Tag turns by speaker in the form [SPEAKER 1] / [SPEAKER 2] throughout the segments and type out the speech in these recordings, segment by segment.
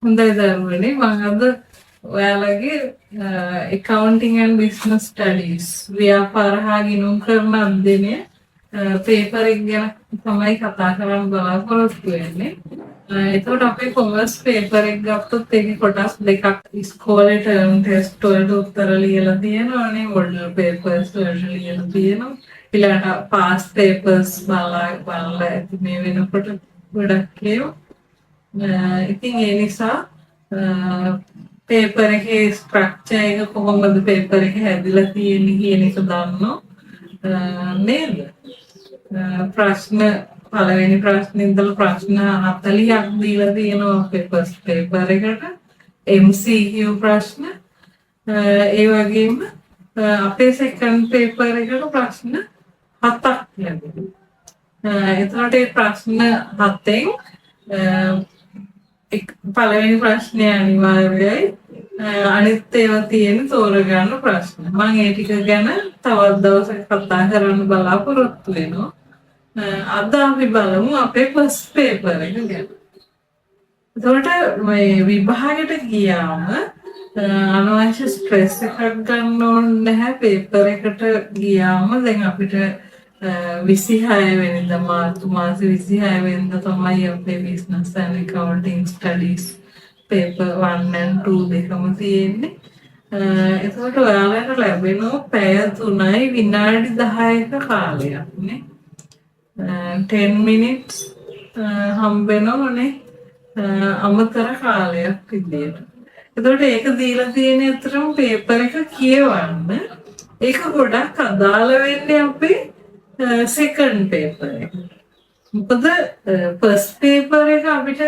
[SPEAKER 1] හොඳයි දරුවනේ මම අද ඔයාලගේ accounting and business studies ව්‍යාපාර හා ගිණුම් කරන අධ්‍යයනය පේපර් එක ගැන තමයි කතා කරන්න බලාපොරොත්තු වෙන්නේ. එතකොට අපේ කොමර්ස් පේපර් එක ගත්තොත් ඒකේ කොටස් දෙකක් ඉස්කෝලේ ටර්ම් ටෙස්ට් වලට උත්තර ලියලා තියෙනවානේ, මොඩල් පේපර්ස් වලට ලියලා තියෙනවා. ඊළඟට පාස් පේපර්ස් බලලා ඇති මේ වෙනකොට ගොඩක් ඒවා. ඉතින් ඒ නිසා පේපර් එකේ ස්ට්‍රක්චර් එක කොහොමද පේපර් එක හැදිලා තියෙන්නේ කියන එක දන්නෝ නේද? ප්‍රශ්න පළවෙනි ප්‍රශ්නේ ඉඳලා ප්‍රශ්න 40ක් දීලා තියෙනවා පේපර් එකට. MCQ ප්‍රශ්න ඒ වගේම අපේ සෙකන්ඩ් පේපර් එකට ප්‍රශ්න 7ක් ලැබුණා. එතකොට මේ ප්‍රශ්න 7න් පළවෙනි ප්‍රශ්නේ අනිවාර්යයි, අනිත් ඒවා තියෙන තෝරගන්න ප්‍රශ්න. මම ඒ ටික ගැන තවත් දවසක කතා කරන්න බලාපොරොත්තු වෙනවා. අද අපි බලමු අපේ ෆස්ට් පේපර් එක ගැන. එතකොට මේ විභාගයට ගියාම අනවශ්‍ය ස්ට්‍රෙස් එකක් ගන්න ඕනේ නැහැ. පේපර් එකට ගියාම දැන් අපිට 26 වෙනිදා මාර්තු මාසේ 26 වෙනිදා තමයි අපේ business and accounting studies paper 1 and 2 දෙකම තියෙන්නේ. එතකොට ඔයාලට ලැබෙනවා පැය 3යි විනාඩි 10ක කාලයක් නේ. 10 minutes හම්බ වෙනවනේ අමතර කාලයක් විදියට. එතකොට ඒක දීලා තියෙන අතරම පේපර් එක කියවන්න. ඒක ගොඩක් අදාළ වෙන්නේ අපේ සෙකන්ඩ් පේපර් එක. මොකද ෆස්ට් පේපර් එක අපිට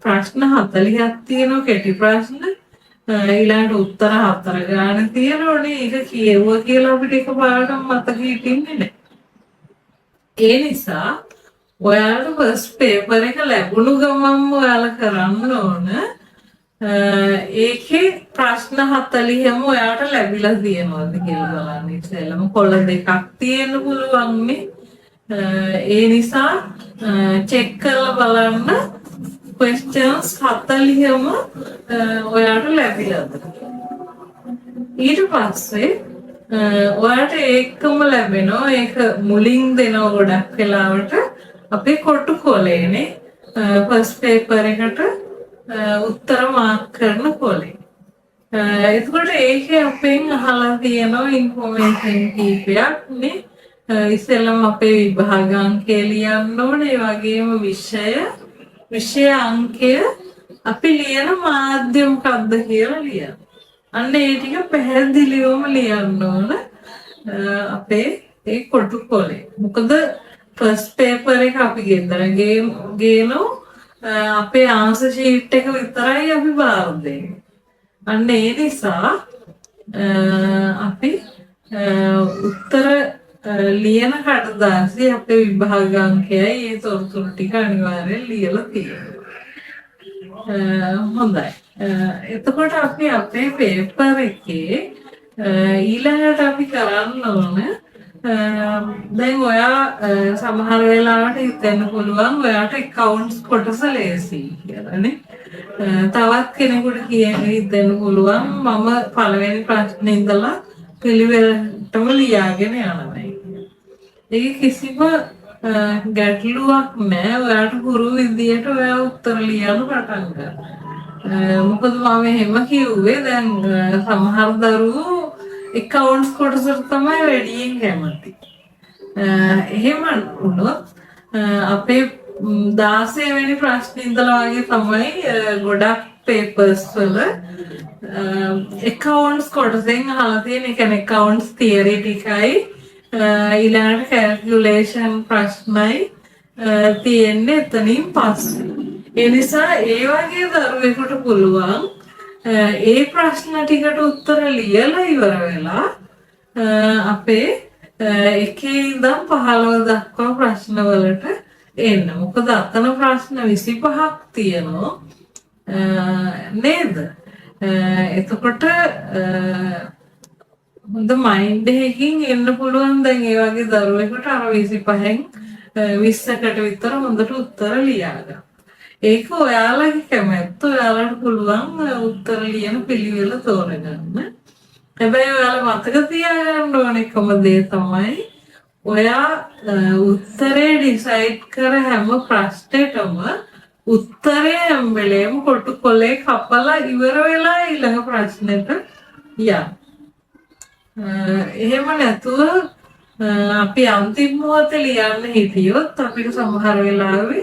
[SPEAKER 1] ප්‍රශ්න 40ක් තියෙනවා, කෙටි ප්‍රශ්න. ඊළඟට උත්තර 4 ගාන තියෙනෝනේ. ඒක කියවුවා කියලා අපිට එකපාරටම මතක හිටින්නේ නැහැ. ඒ නිසා ඔයාලට ෆස්ට් පේපර් එක ලැබුණු ගමන්ම ඔයාලා කරන්න ඕන ඒකේ ප්‍රශ්න 40ම ඔයාලට ලැබිලා තියෙනවද කියලා බලන්න. ඉතින්ලම කොළ දෙකක් තියෙන්න පුළුවන් නේ. ඒ නිසා චෙක් කරලා බලන්න questions 40ම ඔයාලට ලැබිලාද. ඊට පස්සේ ඔයාලට ඒකම ලැබෙනවා. ඒක මුලින් දෙනවා ගොඩක් වෙලාවට අපේ කොටු කොලේනේ ෆස්ට් පේපර් එකට උත්තර මාක් කරන කොලේ. එතකොට ඒකේ අපෙන් අහලා තියෙනවා ඉන්ෆෝමේෂන් කීපයක් නේ. ඉස්සෙල්ලම අපේ විභාග අංකය ලියන්න ඕනේ. ඒ වගේම විෂය අංකය අපි ලියන මාධ්‍ය මොකක්ද කියලා ලියන්න. අන්න ඒ ටික පැහැදිලිවම ලියන්න ඕන අපේ ඒ කොටු කොලේ. මොකද ෆස්ට් පේපර් එක අපි ගෙදර ගේනවා. අපේ ආන්සර් ෂීට් එක විතරයි අපි බාර දෙන්නේ. අන්න ඒ නිසා අපි උත්තර ලියන කඩදාසියේ අපේ විභාග අංකයයි ඒ තොරතුරු ටික අනිවාර්යෙන් ලියලා තියෙනවා. හොඳයි. එතකොට අපි අපේ පේපර් එකේ ඊළඟට අපි කරන්න ඕන දැන් ඔයා සමහර වෙලාවට හිතෙන්න පුළුවන් ඔයාට accounts කොටස ලේසි කියලා නේ. තවත් කෙනෙකුට හිතෙන්න පුළුවන් මම පළවෙනි ප්‍රශ්නේ ඉඳලා පිළිවෙලටම ලියාගෙන යනවා. ඒක කිසිම ගැටලුවක් නෑ. ඔයාට හුරු විදියට ඔයා උත්තර ලියන්න පටන් ගන්න. මොකද මම එහෙම කිව්වේ දැන් සමහර දරුවෝ accounts කොටසට තමයි වැඩියෙන් කැමති. එහෙම වුණොත් අපේ 16 වෙනි ප්‍රශ්නේ ඉඳලා වගේ තමයි ගොඩක් papers වල accounts කොටසෙන් අහලා තියෙන. ඒ කියන්නේ accounts theory ටිකයි ඊළඟට calculation ප්‍රශ්නයි තියෙන්නේ එතනින් පස්සේ. ඒ නිසා ඒ වගේ දරුවෙකුට පුළුවන් ඒ ප්‍රශ්න ටිකට උත්තර ලියලා ඉවර වෙලා අපේ 1 ඉඳන් 15 දක්වා ප්‍රශ්න වලට එන්න. මොකද අතන ප්‍රශ්න 25ක් තියෙනවා නේද? එතකොට හොඳ මයින්ඩ් එකකින් එන්න පුළුවන් දැන් ඒ වගේ දරුවෙකුට අර 25න් 20කට විතර හොඳට උත්තර ලියා ගන්න. ඒක ඔයාලගේ කැමැත්ත. ඔයාලට පුළුවන් උත්තර ලියන පිළිවෙල තෝරගන්න. හැබැයි ඔයාලා මතක තියාගන්න ඕන එකම දේ තමයි ඔයා උත්තරේ ඩිසයිඩ් කර හැම ප්‍රශ්නෙටම උත්තරේ හැම වෙලේම කොටු කොලේ කපලා ඉවර වෙලා ඊළඟ ප්‍රශ්නෙට යන්න. එහෙම නැතුව අපි අන්තිම මොහොතේ ලියන්න හිටියොත් අපිට සමහර වෙලාවෙ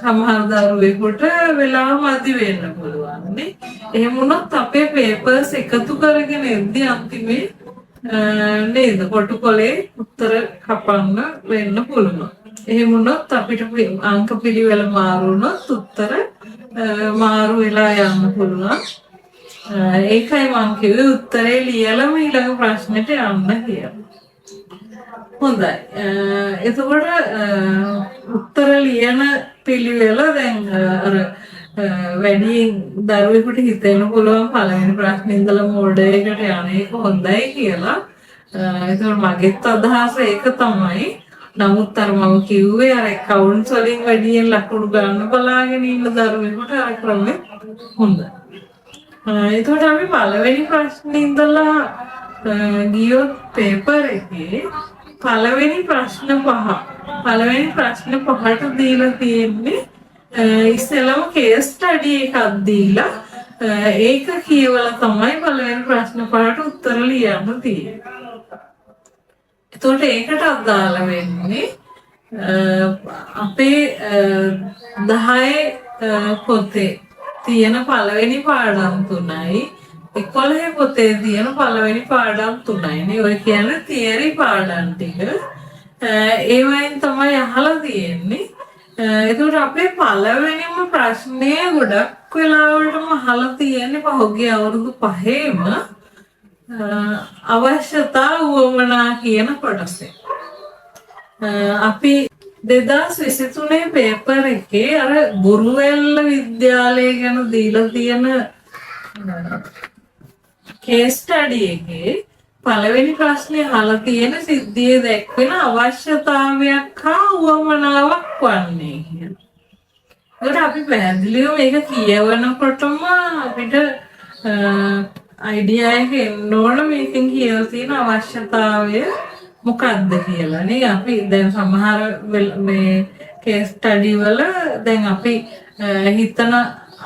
[SPEAKER 1] සමහර දරුවෙකුට වෙලාව මදි වෙන්න පුළුවන් නේ. එහෙම වුණොත් අපේ පේපර්ස් එකතු කරගෙන එද්දී අන්තිමේ නේද කොටු කොලේ උත්තර කපන්න වෙන්න පුළුවන්. එහෙම වුණොත් අපිට අංක පිළිවෙල මාරු වුණොත් උත්තර මාරු වෙලා යන්න පුළුවන්. ඒකයි මම කිව්වේ උත්තරේ ලියලම ඊළඟ ප්‍රශ්නෙට යන්න කියලා. හොඳයි. එතකොට උත්තර ලියන පිළිවෙල දැන් අර වැඩි දරුවෙකුට හිතෙන්න පුළුවන් පළවෙනි ප්‍රශ්නේ ඉඳලා මෝඩ් එකකට යන එක හොඳයි කියලා. එතකොට මගෙත් අදහස ඒක තමයි. නමුත් අර මම කිව්වේ අර කවුන්ට්ස් වලින් වැඩියෙන් ලකුණු ගන්න බලාගෙන ඉන්න දරුවෙකුට අර ක්‍රමෙ හොඳයි. එතකොට අපි පළවෙනි ප්‍රශ්නේ ඉඳලා ගියොත් පේපර් එකේ පළවෙනි ප්‍රශ්න පහට දීලා තියෙන්නේ ඉස්සෙල්ලාම කේස් ස්ටඩි එකක් දීලා ඒක කියවලා තමයි පළවෙනි ප්‍රශ්න පහට උත්තර ලියන්න තියෙන්නේ. එතකොට ඒකට අදාළ වෙන්නේ අපේ 10 පොතේ තියෙන පළවෙනි පාඩම් 3යි 11 පොතේ තියෙන පළවෙනි පාඩම් 3යි නේ. ඔය කියන්නේ තියරි පාඩම් ටික. ඒවයින් තමයි අහලා තියෙන්නේ. එතකොට අපේ පළවෙනිම ප්‍රශ්නය ගොඩක් වෙලාවටම අහලා තියෙන්නේ පහුගිය අවුරුදු 5ේම අවශ්‍යතා වුවමනා කියන කොටසේ. අපි 2023 පේපර් එකේ අර බුරුවෙල්ල විද්‍යාලය ගැන දීලා තියෙන කේස් ස්ටඩි එකේ පළවෙනි ප්‍රශ්නේ අහලා තියෙන සිද්ධියේ දැක්වෙන අවශ්‍යතාවයක් හා උවමනාවක් වන්නේ කියලා. ඒකට අපි පැහැදිලිව මේක කියවනකොටම අපිට අයිඩියා එක එන්න ඕන මේකෙන් කියලා තියෙන අවශ්‍යතාවය මොකක්ද කියලා නේ. අපි දැන් සමහර මේ කේස් ස්ටඩි වල දැන් අපි හිතන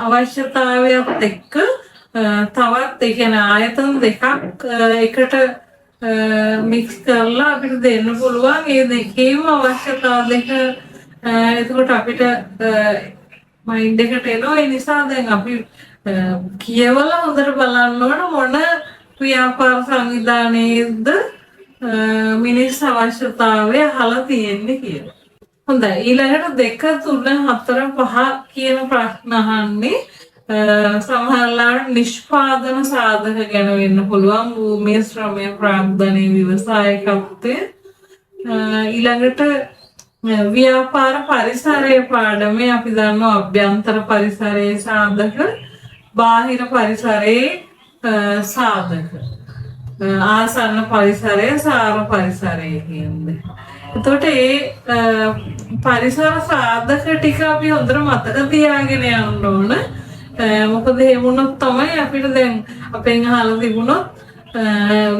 [SPEAKER 1] අවශ්‍යතාවයත් එක්ක තවත් ඒ කියන්නේ ආයතන දෙකක් එකට මික්ස් කරලා අපිට දෙන්න පුළුවන්. ඒ දෙකේම අවශ්‍යතාව දෙක එතකොට අපිට මයින්ඩ් එකට එනවා. ඒ නිසා දැන් අපි කියවලා හොඳට බලන්න ඕන මොන ව්‍යාපාර සංවිධානයේද මිනිස් අවශ්‍යතාවය අහලා තියෙන්නේ කියලා. හොඳයි. ඊළඟට 2, 3, 4, 5 කියන ප්‍රශ්න අහන්නේ සමහරවිට නිෂ්පාදන සාධක ගැන වෙන්න පුළුවන්. භූමිය, ශ්‍රමය, ප්‍රාග්ධනය, ව්‍යවසායකත්වය. ඊළඟට ව්‍යාපාර පරිසරයේ පාඩමේ අපි දන්නවා අභ්‍යන්තර පරිසරයේ සාධක, බාහිර පරිසරයේ සාධක, ආසන්න පරිසරයේ, සාර පරිසරයේ කියන්නේ. එතකොට ඒ පරිසර සාධක ටික අපි හොඳට මතක තියාගෙන යන්න ඕන. මොකද එහෙම වුණොත් තමයි අපිට දැන් අපෙන් අහලා තිබුණොත්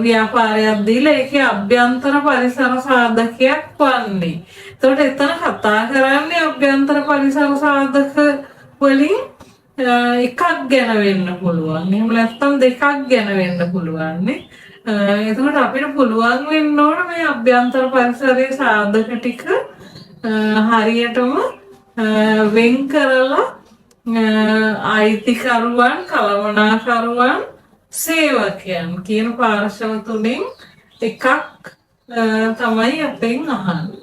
[SPEAKER 1] ව්‍යාපාරයක් දීලා ඒකේ අභ්‍යන්තර පරිසර සාධකයක් වන්නේ. එතකොට එතන කතා කරන්නේ අභ්‍යන්තර පරිසර සාධක වලින් එකක් ගැන වෙන්න පුළුවන්. එහෙම නැත්නම් දෙකක් ගැන වෙන්න පුළුවන් නේ. එතකොට අපිට පුළුවන් වෙන්න ඕන මේ අභ්‍යන්තර පරිසරයේ සාධක ටික හරියටම වෙන් කරලා අයිතිකරුවන්, කළමනාකරුවන්, සේවකයන් කියන පාර්ශව තුනෙන් එකක් තමයි අපෙන් අහන්නේ.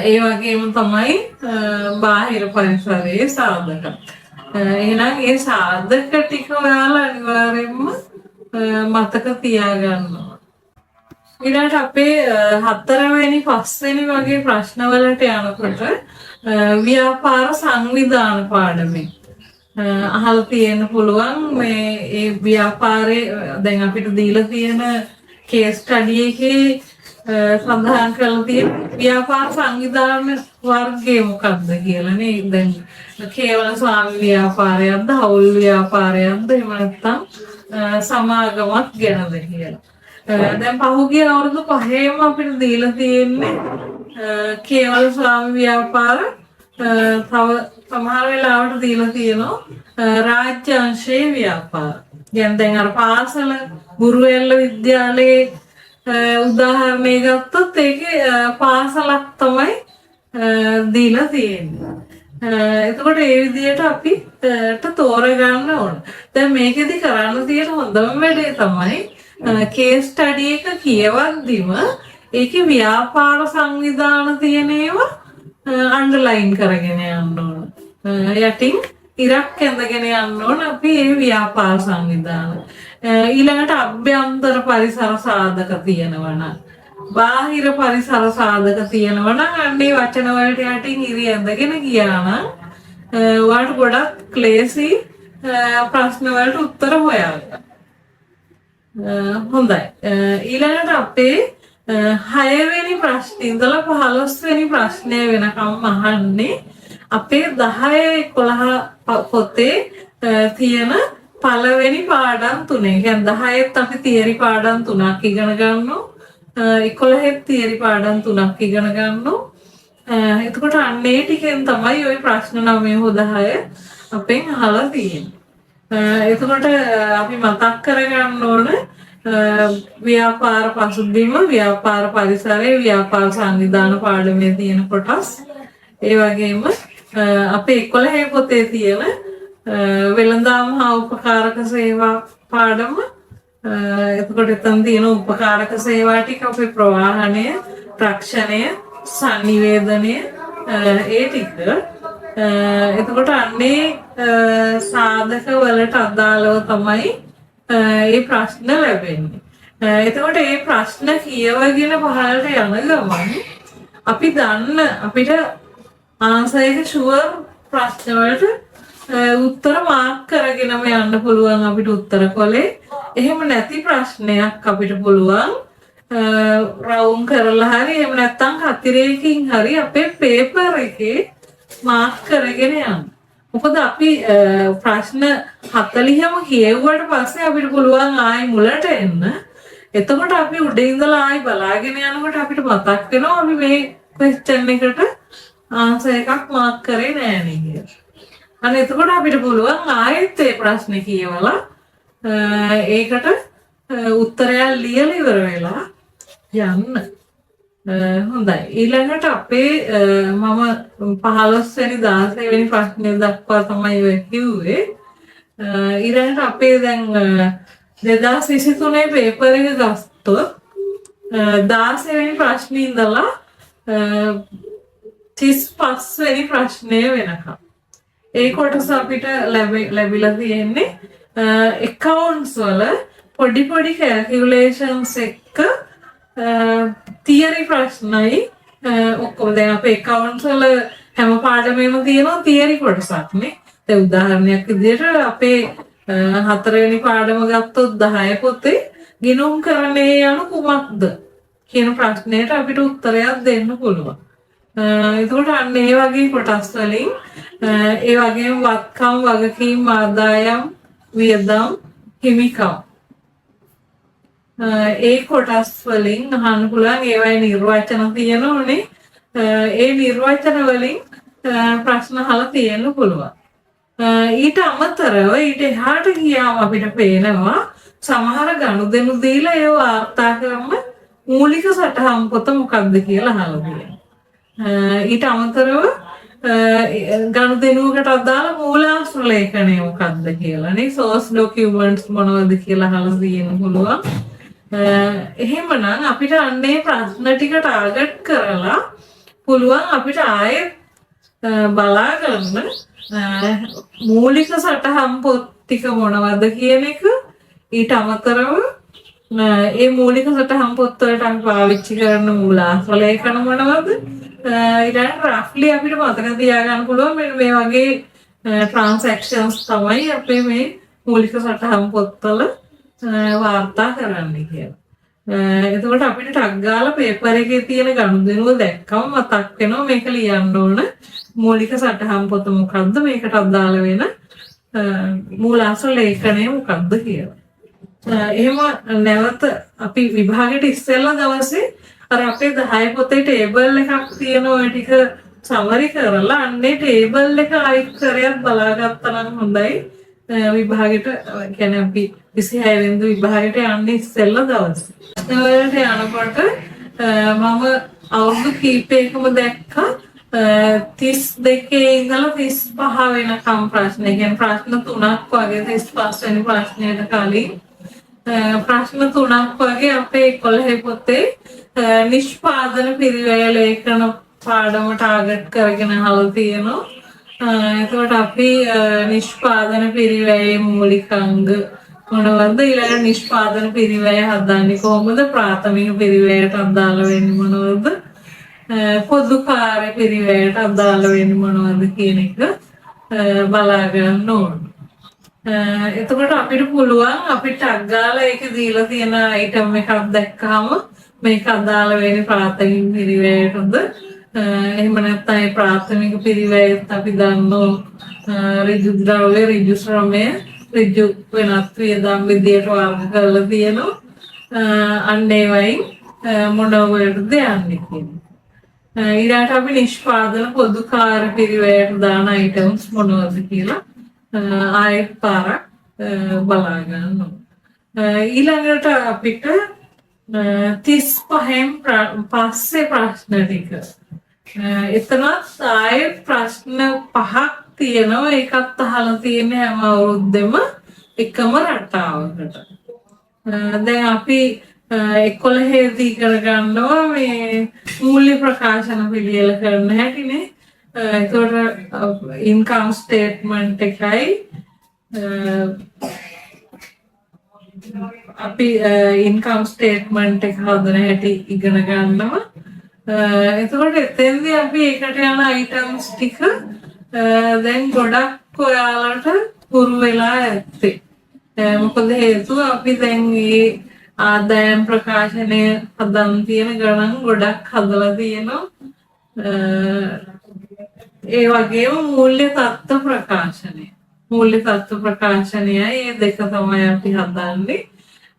[SPEAKER 1] ඒ වගේම තමයි බාහිර පරිසරයේ සාධක. එහෙනම් ඒ සාධක ටික ඔයාලා අනිවාර්යයෙන්ම මතක තියාගන්න ඕන. ඊළඟට අපේ 4 වෙනි 5 වෙනි වගේ ප්‍රශ්නවලට යනකොට ව්‍යාපාර සංවිධාන පාඩමේ අහලා තියෙන්න පුළුවන් මේ ඒ ව්‍යාපාරේ දැන් අපිට දීලා තියෙන කේස් ස්ටඩි එකේ සඳහන් කරලා තියෙන ව්‍යාපාර සංවිධාන වර්ගය මොකක්ද කියලා නේ. දැන් කේවල ස්වාමි ව්‍යාපාරයක්ද, හවුල් ව්‍යාපාරයක්ද, එහෙම නැත්නම් සමාගමක් ගැනද කියලා. දැන් පහුගිය අවුරුදු 5ෙම අපිට දීලා තියෙන්නේ කේවල ස්වාමි ව්‍යාපාර. තව සමහර වෙලාවට දීලා තියෙනවා රාජ්‍ය අංශයේ ව්‍යාපාර. දැන් අර පාසල ගුරුවෙල්ල විද්‍යාලයේ උදාහරණය ගත්තොත් ඒකේ පාසලක් තමයි දීලා තියෙන්නේ. එතකොට ඒ විදිහට අපිට තෝරගන්න ඕන. දැන් මේකෙදි කරන්න තියෙන හොඳම වැඩේ තමයි කේස් ස්ටඩි එක කියවද්දිම ඒකේ ව්‍යාපාර සංවිධාන තියෙන ඒවා අන්ඩර්ලයින් කරගෙන යන්න ඕන. යටින් ඉරක් ඇඳගෙන යන්න ඕන අපි මේ ව්‍යාපාර සංවිධාන. ඊළඟට අභ්‍යන්තර පරිසර සාධක තියෙනවා නම්, බාහිර පරිසර සාධක තියෙනවා නම් අන්නේ වචන වලට යටින් ඉරි ඇඳගෙන ගියා නම් ඔයාලට ගොඩක් ක්ලේසි ප්‍රශ්න වලට උත්තර හොයාගන්න. හොඳයි. ඊළඟට අපේ 6 වෙනි ප්‍රශ්නේ ඉඳලා 15 වෙනි ප්‍රශ්නය වෙනකම් අහන්නේ අපේ 10 11 පොතේ තියෙන පළවෙනි පාඩම් තුනේ. කියන්නේ 10ත් අපි තියරි පාඩම් 3ක් ඉගෙන ගන්නවා. 11ත් තියරි පාඩම් 3ක් ඉගෙන ගන්නවා. එතකොට අන්නේ ටිකෙන් තමයි ওই ප්‍රශ්න 9 හෝ 10 අපෙන් අහලා තියෙන්නේ. එතකොට අපි මතක් කරගන්න ඕන ව්‍යාපාර පසුබිම, ව්‍යාපාර පරිසරය, ව්‍යාපාර සංවිධාන පාඩමේ තියෙන කොටස්. ඒ වගේම අපේ 11 පොතේ තියෙන වෙළඳාම හා උපකාරක සේවා පාඩම. එතකොට එතන තියෙන උපකාරක සේවා ටික අපේ ප්‍රවාහනය, රක්ෂණය, සංනිවේදනය ඒ ටික. එතකොට අන්නේ සාධක වලට අදාළව තමයි මේ ප්‍රශ්න ලැබෙන්නේ. එතකොට මේ ප්‍රශ්න කියවගෙන පහළට යන ගමන් අපි දන්න අපිට ආන්සර් එක ෂුවර් ප්‍රශ්න වලට උත්තර මාක් කරගෙනම යන්න පුළුවන් අපිට උත්තර කොලේ. එහෙම නැති ප්‍රශ්නයක් අපිට පුළුවන් රවුම් කරලා හරි එහෙම නැත්නම් කතිරේකින් හරි අපේ පේපර් එකේ මාක් කරගෙන යන්න. මොකද අපි ප්‍රශ්න 40ම කියවුවට පස්සේ අපිට පුළුවන් ආයි මුලට එන්න. එතකොට අපි උඩ ඉඳලා ආයි බලාගෙන යනකොට අපිට මතක් වෙනවා අපි මේ ක්වෙස්චන් එකට ආන්සර් එකක් මාක් කරේ නෑ නේ කියලා. අනේ එතකොට අපිට පුළුවන් ආයෙත් මේ ප්‍රශ්නේ කියවලා ඒකට උත්තරයක් ලියලා ඉවර වෙලා යන්න. හොඳයි. ඊළඟට අපේ මම 15 වෙනි 16 වෙනි ප්‍රශ්නේ දක්වා තමයි ඔය කිව්වේ. ඊළඟට අපේ දැන් 2023 පේපර් එක ගත්තොත් 16 වෙනි ප්‍රශ්නේ ඉඳලා 35 වෙනි ප්‍රශ්නය වෙනකම් ඒ කොටස අපිට ලැබිලා තියෙන්නේ accounts වල පොඩි calculations එක්ක තියරි ප්‍රශ්නයි ඔක්කොම. දැන් අපේ accounts වල හැම පාඩමෙම තියෙනවා තියරි කොටසක් නේ. දැන් උදාහරණයක් විදිහට අපේ 4 වෙනි පාඩම ගත්තොත් 10 පොතේ ගිණුම් කරන්නේ යන කුමක්ද කියන ප්‍රශ්නයට අපිට උත්තරයක් දෙන්න පුළුවන්. එතකොට අන්න ඒ වගේ කොටස් වලින් ඒ වගේම වත්කම්, වගකීම්, ආදායම්, වියදම්, හිමිකම් ඒ කොටස් වලින් අහන්න පුළුවන්. ඒවයි නිර්වචන තියෙනෝනේ. ඒ නිර්වචන වලින් ප්‍රශ්න අහලා තියෙන්න පුළුවන්. ඊට අමතරව ඊට එහාට ගියාම අපිට පේනවා සමහර ගනුදෙනු දීලා ඒ වාර්තා කරන මූලික සටහන් පොත මොකක්ද කියලා අහලා තියෙනවා. ඊට අමතරව ගනුදෙනුවකට අදාළ මූලාශ්‍ර ලේඛනය මොකක්ද කියලා නේ, source documents මොනවද කියලා අහලා තියෙන්න පුළුවන්. එහෙමනම් අපිට අන්නේ ප්‍රශ්න ටික ටාගට් කරලා පුළුවන් අපිට ආයෙත් බලා ගන්න මූලික සටහන් පොත් ටික මොනවද කියන එක. ඊට අමතරව ඒ මූලික සටහන් පොත් වලට අපි පාවිච්චි කරන මූලාශ්‍ර ලේඛන මොනවද, ඊට රෆ්ලි අපිට මතක තියාගන්න පුළුවන් මෙන්න මේ වගේ ට්‍රාන්සැක්ෂන්ස් තමයි අපේ මේ මූලික සටහන් පොත්වල වාර්තා කරන්න කියලා. එතකොට අපිට ටක් ගාලා පේපර් එකේ තියෙන ගනුදෙනුව දැක්කම මතක් වෙනවා මේක ලියන්න ඕන මූලික සටහන් පොත මොකක්ද මේකට අදාළ වෙන මූලාශ්‍ර ලේඛනය මොකක්ද කියලා. එහෙම නැවත අපි විභාගෙට ඉස්සෙල්ලා දවසේ අර අපේ 10 පොතේ ටේබල් එකක් තියෙනවා ඒ ටික සමරි කරලා අන්නේ ටේබල් එක ලයික් කරයක් බලාගත්තා නම් හොඳයි. විභාගෙට කියන්නේ අපි 26 වෙනිදා විභාගෙට යන්නේ ඉස්සෙල්ලා දවසේ. ඒවලට යනකොට මම අවුරුදු කීපයකම දැක්කා 32 ඉඳලා 35 වෙනකම් ප්‍රශ්න. ඒ කියන්නේ ප්‍රශ්න 3ක් වගේ 35 වෙනි ප්‍රශ්නයට කලින් ප්‍රශ්න 3ක් වගේ අපේ 11 පොතේ නිෂ්පාදන පිරිවැය ලේඛන පාඩම ටාගට් කරගෙන අහලා තියෙනවා. එතකොට අපි නිෂ්පාදන පිරිවැයේ මූලික අංග මොනවද ඊළඟ නිෂ්පාදන පිරිවැය හදන්නේ කොහොමද ප්‍රාථමික පිරිවැයට අදාළ වෙන්නේ මොනවද පොදු කාර්ය පිරිවැයට අදාළ වෙන්නේ මොනවද කියන එක බලා ගන්න ඕන. එතකොට අපිට පුළුවන් අපිට අග්ගාලා ඒක දීලා තියෙන අයිටම් එකක් දැක්කම මේක අදාළ වෙන්නේ ප්‍රාථමික පිරිවැයටද එහෙම නැත්නම් ඒ ප්‍රාථමික පිරිවැයත් අපි දන්නෝ ඍජු ද්‍රව්‍ය ඍජු ශ්‍රමය ඍජු වෙනත් වියදම් විදියට වර්ග කරලා තියෙනවා. අන්න ඒ වයින් මොනවටද යන්නේ කියන්නේ. ඊළඟට අපි නිෂ්පාදන පොදු කාර්ය පිරිවැයට දාන අයිටම්ස් මොනවද කියලා ආයෙත් පාරක් බලා ගන්නවා. ඊළඟට අපිට 35න් පස්සේ ප්‍රශ්න ටික. එතනත් ආයෙත් ප්‍රශ්න 5ක් තියෙනවා. ඒකත් අහලා තියෙන හැම අවුරුද්දෙම එකම රටාවකට. දැන් අපි 11 දී කරගන්නවා මේ මූල්‍ය ප්‍රකාශන පිළියෙල කරන හැටිනේ. ඒතකොට ඉන්කම් ස්ටේට්මන්ට් එකයි අපි ඉන්කම් ස්ටේට්මන්ට් එක හදන හැටි ඉගෙන ගන්නවා. එතකොට එතෙන්දී අපි ඒකට යන අයිටම්ස් ටික දැන් ගොඩක් ඔයාලට පුරු වෙලා ඇත්තේ. මොකද හේතුව අපි දැන් මේ ආදායම් ප්‍රකාශනය හදන් තියෙන ගණන් ගොඩක් හදලා තියෙනවා. ඒ වගේම මූල්‍ය තත්ත්ව ප්‍රකාශනය. මූල්‍ය තත්ත්ව ප්‍රකාශනයයි මේ දෙක තමයි අපි හදන්නේ.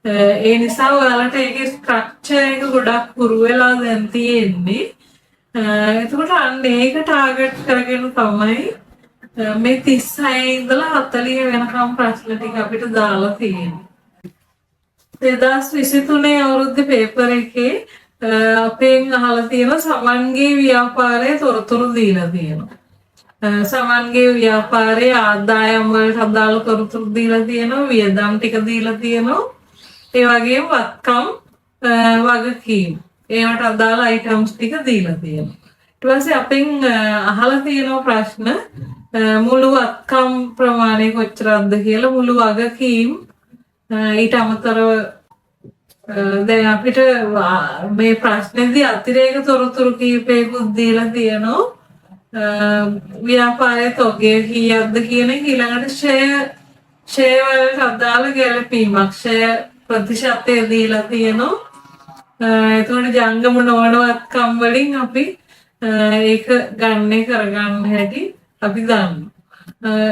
[SPEAKER 1] ඒ නිසා ඔයාලට ඒකේ ස්ට්‍රක්චර් එක ගොඩක් පුරු වෙලා දැන් තියෙන්නේ. එතකොට අන්න ඒක ටාගට් කරගෙන තමයි මේ 36 ඉඳලා 40 වෙනකම් ප්‍රශ්න ටික අපිට දාලා තියෙන්නේ. 2023 අවුරුද්දේ පේපර් එකේ අපෙන් අහලා තියෙන සමන්ගේ ව්‍යාපාරයේ තොරතුරු දීලා තියෙනවා. සමන්ගේ ව්‍යාපාරයේ ආදායම් වලට අදාළ තොරතුරු දීලා තියෙනවා, වියදම් ටික දීලා තියෙනවා. ඒ වගේම වත්කම් වගකීම් ඒවට අදාළ අයිටම්ස් ටික දීලා තියෙනවා. ඊට පස්සේ අපෙන් අහලා තියෙන ප්‍රශ්න මුළු වත්කම් ප්‍රමාණය කොච්චරක්ද කියලා මුළු වගකීම් ඊට අමතරව දැන් අපිට මේ ප්‍රශ්නේදී අතිරේක තොරතුරු කීපයකුත් දීලා තියෙනවා. ව්‍යාපාරයේ තොගය කීයක්ද කියන එක ඊළඟට ෂෙයා වලට අදාළ ගැලපීමක් ෂෙයා ප්‍රතිශතය දීලා තියෙනවා. එතකොට ජංගම නොවන වත්කම් වලින් අපි ඒක ගන්නේ කරගන්න හැටි අපි දන්නවා.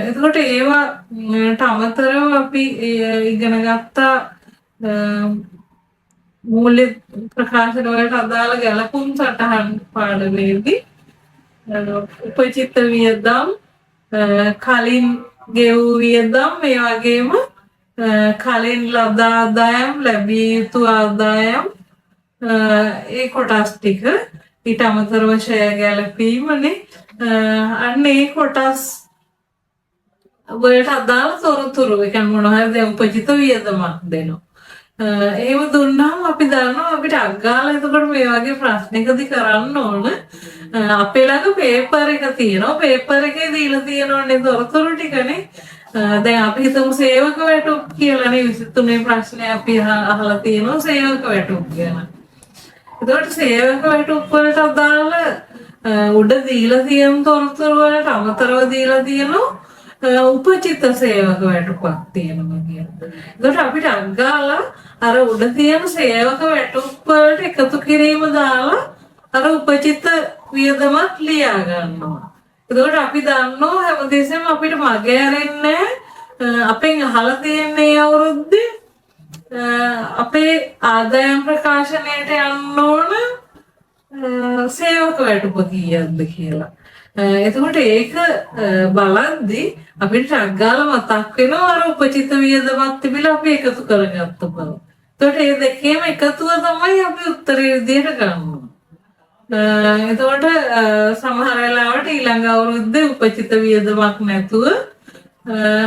[SPEAKER 1] එතකොට ඒවට අමතරව අපි ඉගෙන ගත්ත මූල්‍ය ප්‍රකාශන වලට අදාළ ගැලපුම් සටහන් පාඩමේදී උපචිත වියදම් කලින් ගෙවූ වියදම් මේ වගේම කලින් ලද ආදායම් ලැබිය යුතු ආදායම් ඒ කොටස් ටික ඊට අමතරව ෂෙයා ගැලපීමනේ අන්න ඒ කොටස් වලට අදාළ තොරතුරු ඒ කියන්නේ මොනවා හරි දැන් උපචිත වියදමක් දෙනවා. එහෙම දුන්නාම අපි දන්නවා අපිට අග්ගාලා එතකොට මේ වගේ ප්‍රශ්නකදී කරන්න ඕන අපේ ළඟ පේපර් එක තියෙනවා. පේපර් එකේ දීලා තියෙනෝනේ තොරතුරු ටිකනේ. දැන් අපි හිතමු සේවක වැටුප් කියලානේ 23 ප්‍රශ්නේ අපි අහලා තියෙනවා සේවක වැටුප් ගැන. එතකොට සේවක වැටුප් වලට අදාළ උඩ දීලා තියෙන තොරතුරු වලට අමතරව දීලා තියෙනවා උපචිත සේවක වැටුපක් තියෙනවා කියලා. ඒකට අපිට අග්ගාලා අර උඩ තියෙන සේවක වැටුප් වලට එකතු කිරීම දාලා අර උපචිත වියදමත් ලියා ගන්නවා. ඒකට අපි දන්නවා හැමදෙස්සෙම අපිට මගේ ඇරෙන්නේ අපෙන් අහලා තියෙන්නේ අවුරුද්දේ අපේ ආදායම් ප්‍රකාශනයට යන්න ඕන සේවක වැටුප කීයක්ද කියලා. එතකොට ඒක බලද්දි අපිට ටග්ගාල මතක් වෙනවා අර උපචිත වියදමක් තිබිලා අපි එකතු කරගත්ත බව. එතකොට මේ දෙකේම එකතුව තමයි අපි උත්තරේ විදියට ගන්නවා. එතකොට සමහර වෙලාවට ඊළඟ අවුරුද්දේ උපචිත වියදමක් නැතුව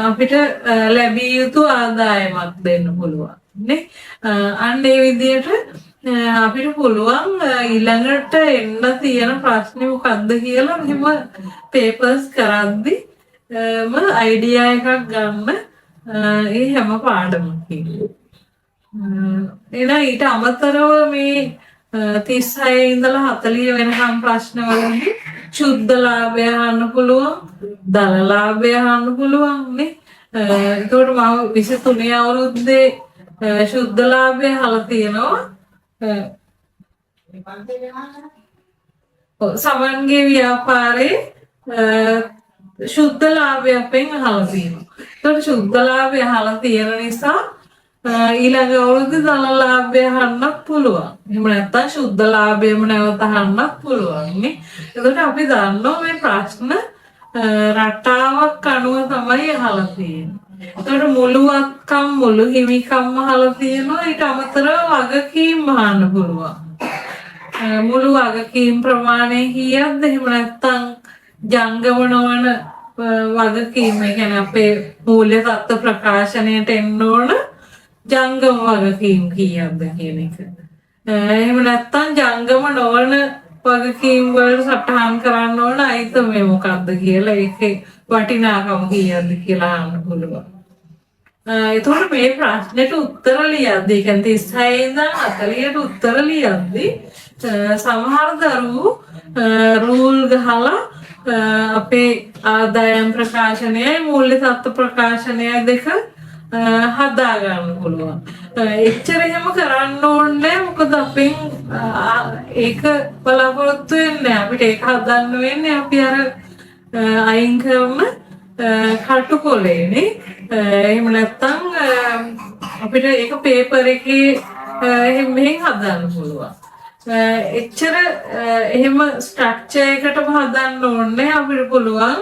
[SPEAKER 1] අපිට ලැබිය යුතු ආදායමක් දෙන්න පුළුවන් නේ. අන්න ඒ විදියට අපිට පුළුවන් ඊළඟට එන්න තියෙන ප්‍රශ්නේ මොකක්ද කියලා මෙහෙම පේපර්ස් කරද්දි අයිඩියා එකක් ගන්න ඒ හැම පාඩමකින්. ඊට අමතරව මේ 36 ඉඳලා 40 වෙනකම් ප්‍රශ්න වලදී ශුද්ධ ලාභය අහන්න පුළුවන්, දල ලාභය අහන්න පුළුවන් නේ. ඒකට මම 23 අවුරුද්දේ ශුද්ධ ලාභය අහලා තියෙනවා. සමන්ගේ ව්‍යාපාරේ ශුද්ධ ලාභය අපෙන් අහලා තියෙනවා. ඒකට ශුද්ධ ලාභය අහලා තියෙන නිසා ඊළඟ අවුරුද්දේ දල ලාභය අහන්නත් පුළුවන්. එහෙම නැත්නම් ශුද්ධ ලාභයම නැවත අහන්නත් පුළුවන් නේ. ඒකට අපි දන්නවා මේ ප්‍රශ්න රටාවක් අනුව තමයි අහලා තියෙන්නේ. ඒකට මුළුවත්කම් මුළු හිමිකම් අහලා තියෙනවා. ඊට අමතරව වගකීම් අහන්න පුළුවන්. මුළු වගකීම් ප්‍රමාණය කීයක්ද? එහෙම නැත්නම් ජංගම නොවන වගකීම්, ඒ කියන්නේ අපේ මූල්‍ය තත්ත්ව ප්‍රකාශනයට එන්න ඕන ජංගම වගකීම් කීයක්ද කියන එක. එහෙම නැත්නම් ජංගම නොවන වගකීම් වලට සටහන් කරන්න ඕන අයිතම මොකක්ද කියලා, ඒකේ වටිනාකම කීයක්ද කියලා අහන්න පුළුවන්. එතකොට මේ ප්‍රශ්නෙට උත්තර ලියද්දී, ඒ කියන්නේ 36 ඉඳන් 40ට උත්තර ලියද්දී සමහර දරුවෝ රූල් ගහලා අපේ ආදායම් ප්‍රකාශනයයි මූල්‍ය තත්ත්ව ප්‍රකාශනයයි දෙක හදා ගන්න පුළුවන්. එච්චර එහෙම කරන්න ඕනේ මොකද අපෙන් ඒක බලාපොරොත්තු වෙන්නේ අපිට ඒක හදන්න වෙන්නේ අපි අර අයින් කරන කටුකොලේනේ. එහෙම නැත්නම් අපිට ඒක පේපර් එකේ මෙහෙන් හදන්න පුළුවන්. එච්චර එහෙම ස්ට්‍රක්චර් එකටම හදන්න ඕනේ. අපිට පුළුවන්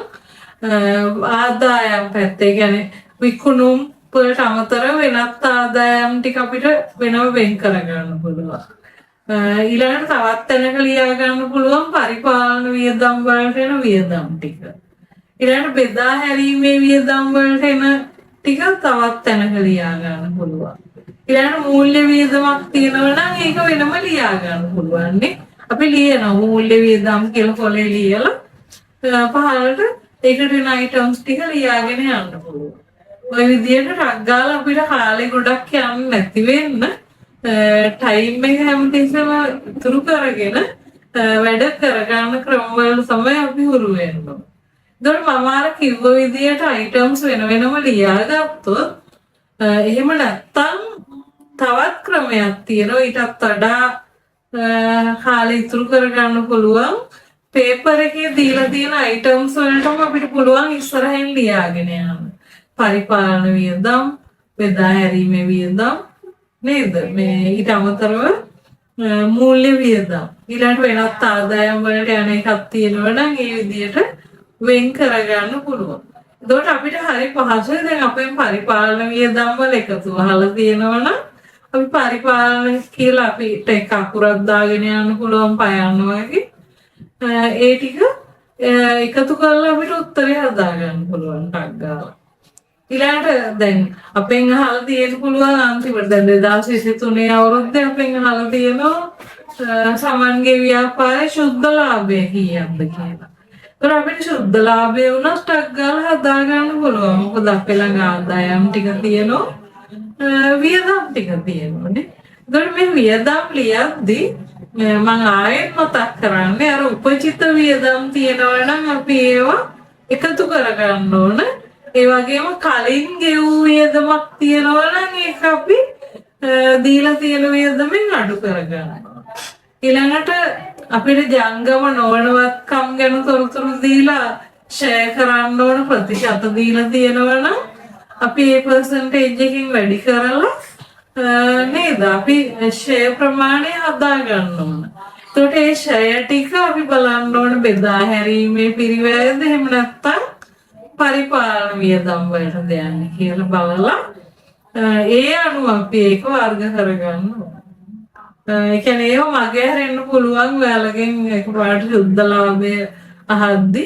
[SPEAKER 1] ආදායම් පැත්තේ, කියන්නේ විකුණුම් වලට අමතරව වෙනත් ආදායම් ටික අපිට වෙනම වෙන් කරගන්න පුළුවන්. ඊළඟට තවත් තැනක ලියා ගන්න පුළුවන් පරිපාලන වියදම් වලට එන වියදම් ටික. ඊළඟට බෙදා හැරීමේ වියදම් වලට එන ටික තවත් තැනක ලියා ගන්න පුළුවන්. ඊළඟට මූල්‍ය වියදමක් තියෙනවා නම් ඒක වෙනම ලියා ගන්න පුළුවන් නේ. අපි ලියනවා මූල්‍ය වියදම් කියලා කොලේ ලියලා පහළට ඒකට එන අයිටම්ස් ටික ලියාගෙන යන්න පුළුවන්. ඔය විදිහට ටක් ගාලා අපිට කාලේ ගොඩක් යන්නේ නැති වෙන්න ටයිම් එක හැමතිස්සෙම ඉතුරු කරගෙන වැඩ කරගන්න ක්‍රමවල තමයි අපි හුරු වෙන්නේ. ඒතකොට මම අර කිව්ව විදිහට අයිටම්ස් වෙන වෙනම ලියාගත්තොත් එහෙම නැත්තම් තවත් ක්‍රමයක් තියෙනවා ඊටත් වඩා කාලේ ඉතුරු කරගන්න පුළුවන්. පේපර් එකේ දීලා තියෙන අයිටම්ස් වලටම අපිට පුළුවන් ඉස්සරහින් ලියාගෙන යන්න. පරිපාලන වියදම්, බෙදා හැරීමේ වියදම් නේද? මේ ඊට අමතරව මූල්‍ය වියදම්. ඊළඟට වෙනත් ආදායම් වලට යන එකක් තියෙනවා නම් ඒ විදිහට වෙන් කරගන්න පුළුවන්. එතකොට අපිට හරි පහසුයි. දැන් අපෙන් පරිපාලන වියදම් වල එකතු අහලා තියෙනවා නම් අපි පරිපාලන කියලා අපිට එක අකුරක් දාගෙන යන්න පුළුවන් පයන්න වගේ. ඒ ටික එකතු කරලා අපිට උත්තරේ හදා ගන්න පුළුවන් ටක් ගාලා. ඊළඟට දැන් අපෙන් අහලා තියෙන්න පුළුවන් අන්තිමට දැන් 2023 අවුරුද්දේ අපෙන් අහලා තියෙනවා සමන්ගේ ව්‍යාපාරයේ ශුද්ධ ලාභය කීයක්ද කියලා. ඒතර අපිට ශුද්ධ ලාභය උනස් ටක් ගාලා හදා ගන්න පුළුවන්. මොකද අපේ ළඟ ආදායම් ටික තියෙනවා, වියදම් ටික තියෙනවානේ. ඒතර මේ වියදම් ලියද්දී මම ආයෙත් මතක් කරන්නේ අර උපචිත වියදම් තියෙනවා නම් අපි ඒවා එකතු කරගන්න ඕන. ඒ වගේම කලින් ගෙවූ වියදමක් තියෙනවා නම් ඒක අපි දීලා තියෙන වියදමෙන් අඩු කරගන්නවා. ඊළඟට අපිට ජංගම නොවනවත්කම් ගැන තොරතුරු දීලා ෂෙයා කරන්න ඕන ප්‍රතිශත දීලා තියෙනවා නම් අපි ඒ පර්සන්ටේජ් එකකින් වැඩි කරලා නේද අපි ෂෙයා ප්‍රමාණය හදා ගන්න ඕන. එතකොට ඒ ෂෙයා ටික අපි බලන්න ඕන බෙදා හැරීමේ පිරිවැයද එහෙම නැත්නම් පරිපාලන වියදම් වලට දෙන්නේ කියලා බලලා ඒ අනුව අපි ඒක වර්ග කරගන්න ඕන. ඒ කියන්නේ ඒව මගේ හැරෙන්න පුළුවන් ඔයාලගෙන් එකපාරට සුද්ධ ලාභය අහද්දි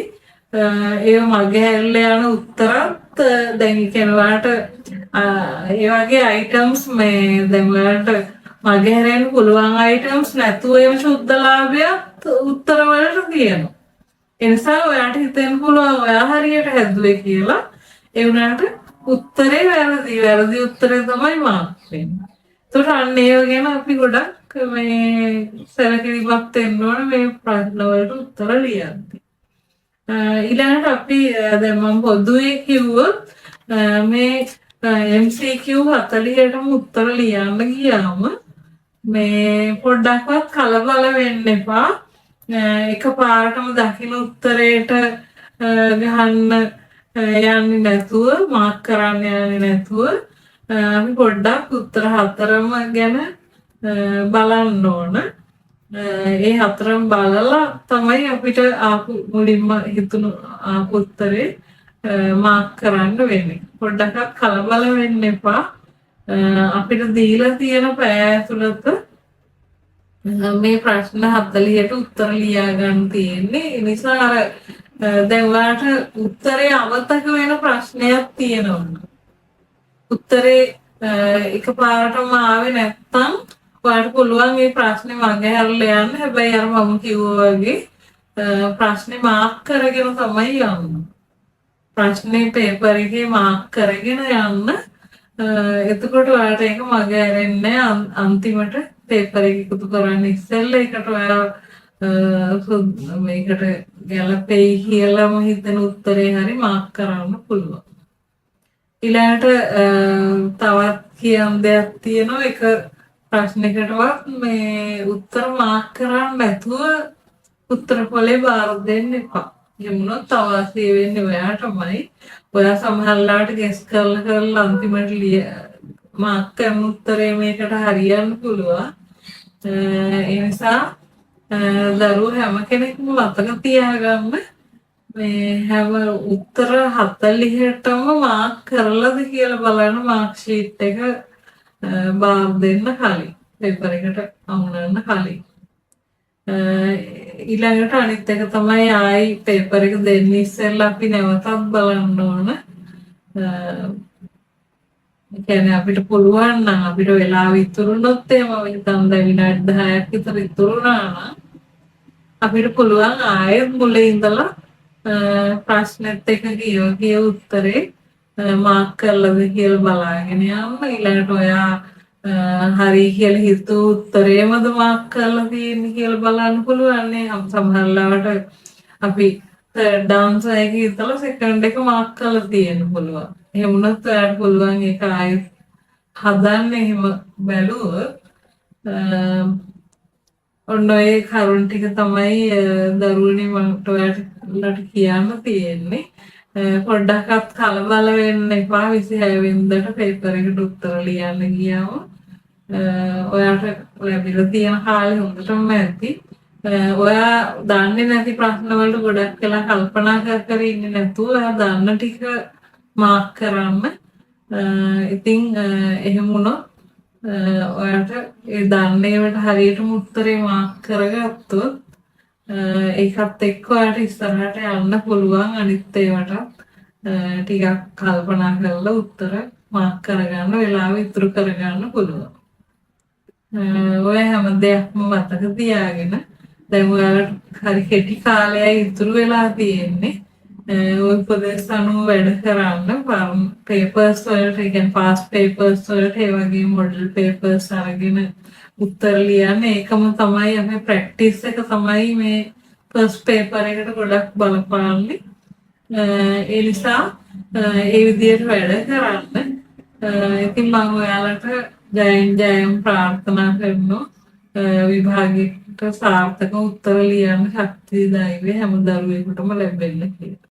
[SPEAKER 1] ඒව මගේ හැරලා යන උත්තරත් දැන් කියනවාට ඒ වගේ අයිටම්ස් මේ දැන් ඔයාලට මගේ හැරෙන්න පුළුවන් අයිටම්ස් නැතුව ඒව සුද්ධ ලාභයත් උත්තර වලට තියෙනවා. ඒ නිසා ඔයාට හිතෙන්න පුළුවන් ඔයා හරියට හැදුවේ කියලා. ඒ වුණාට උත්තරේ වැරදි උත්තරේ තමයි මාක් වෙන්නේ. ඒකට අන්න ඒව ගැන අපි ගොඩක් මේ සැලකිලිමත් වෙන්න ඕන මේ ප්‍රශ්න වලට උත්තර ලියද්දී. ඊළඟට අපි දැන් මම පොදුවේ කිව්වොත් මේ MCQ 40ටම උත්තර ලියන්න ගියාම මේ පොඩ්ඩක්වත් කලබල වෙන්න එපා. එකපාරටම දකින්න උත්තරේට ගහන්න යන්නේ නැතුව මාක් කරන්න යන්නේ නැතුව අපි පොඩ්ඩක් උත්තර හතරම ගැන බලන්න ඕන. ඒ හතරම බලලා තමයි අපිට ආපු මුලින්ම හිතුණු ආපු උත්තරේ මාක් කරන්න වෙන්නේ. පොඩ්ඩක් කලබල වෙන්න එපා. අපිට දීලා තියෙන පැය ඇතුළත මේ ප්‍රශ්න 40ට උත්තර ලියා ගන්න තියෙන්නේ. ඒ නිසා අර දැන් ඔයාලට උත්තරේ අමතක වෙන ප්‍රශ්නයක් තියෙනවා. උත්තරේ එකපාරටම ආවේ නැත්තම් ඔයාලට පුළුවන් මේ ප්‍රශ්නේ මගේ හැරලා යන්න. හැබැයි අර මම කිව්වා වගේ ප්‍රශ්නේ මාක් කරගෙන තමයි යන්නේ. ප්‍රශ්නේ පේපර් එකේ මාක් කරගෙන යන්න. එතකොට ඔයාලට ඒක මගේ හැරෙන්නේ අන්තිමට පේපර් එක එකතු කරන්න ඉස්සෙල්ලා ඒකට ඔයා මේකට ගැලපෙයි කියලාම හිතන උත්තරේ හරි මාක් කරන්න පුළුවන්. ඊළඟට තවත් කියන්න දෙයක් තියෙනවා. එක ප්‍රශ්නයකටවත් මේ උත්තර මාක් කරන්න නැතුව උත්තර පොලේ බාර දෙන්න එපා. එමුණොත් අවාසිය වෙන්නේ ඔයාටමයි. ඔයා සමහරලාට ගෙස් කරලා අන්තිමට මාක් කරන උත්තරේ මේකට හරියන්න පුළුවන්. ඒ නිසා දරුවෝ හැම කෙනෙක්ම මතක තියාගන්න මේ හැම උත්තර 40ටම මාක් කරලාද කියලා බලන්න මාක් ෂීට් එක බාර දෙන්න කලින් පේපර් එකට අමුණන්න කලින්. ඊළඟට අනිත් එක තමයි ආයි පේපර් එක දෙන්න ඉස්සෙල්ලා අපි නැවතත් බලන්න ඕන. කියන්නේ අපිට පුළුවන් නම් අපිට වෙලාව ඉතුරුනොත් එහෙම හිතන්න විනාඩි 10ක් විතර ඉතුරුනා නම් අපිට පුළුවන් ආයෙත් මුලින් ඉඳලා ප්‍රශ්නෙත් එක ගිය උත්තරේ මාක් කරලාද කියලා බලාගෙන යන්න. ඊළඟට ඔයා හරි කියලා හිතුව උත්තරේමද මාක් කරලා තියෙන්නේ කියලා බලන්න පුළුවන් නේ. සමහරවිට අපි ඩාන්ස් එකේ ඉතලා සෙකන්ඩ් එක මාක් කරලා තියෙන්න පුළුවන්. එහෙම වුණත් ඔයාලට පුළුවන් ඒක ආයෙත් හදන්න. එහෙම බැලුවොත් ඔන්න ඔය කරුණ ටික තමයි දරුවනේ මට ඔයාලට කියන්න තියෙන්නේ. පොඩ්ඩක්වත් කලබල වෙන්න එපා. 26 වෙනිදාට පේපර් එකට උත්තර ලියන්න ගියාම ඔයාලට ලැබිලා තියෙන කාලේ හොඳටම ඇති. ඔයා දන්නේ නැති ප්‍රශ්න වලට ගොඩක් වෙලා කල්පනා කර ඉන්නේ නැතුව ඔයා දන්න ටික මාක් කරන්න. ඉතින් එහෙම වුණොත් ඔයාලට ඒ දන්නේවට හරියටම උත්තරේ මාක් කරගත්තොත් ඒකත් එක්ක ඔයාලට ඉස්සරහට යන්න පුළුවන්. අනිත් ඒවාට ටිකක් කල්පනා කරලා උත්තර මාක් කරගන්න වෙලාව ඉතුරු කරගන්න පුළුවන්. ඔය හැම දෙයක්ම මතක තියාගෙන දැන් ඔයාලට හරි කෙටි කාලයයි ඉතුරු වෙලා තියෙන්නේ. ඔය උපදේශ අනුව වැඩ කරන්න පේපර්ස් වලට, ඒ කියන්නේ පාස් පේපර්ස් වලට ඒ වගේ මොඩල් පේපර්ස් අරගෙන උත්තර ලියන්න. ඒකම තමයි අපේ ප්‍රැක්ටිස් එක තමයි මේ ෆස්ට් පේපර් එකට ගොඩක් බලපාන්නේ. ඒ නිසා ඒ විදිහට වැඩ කරන්න. ඉතින් මම ඔයාලට ජයෙන් ප්‍රාර්ථනා කරනවා. විභාගයට සාර්ථක උත්තර ලියන්න ශක්තිය ධෛර්යය හැම දරුවෙකුටම ලැබෙන්න කියලා.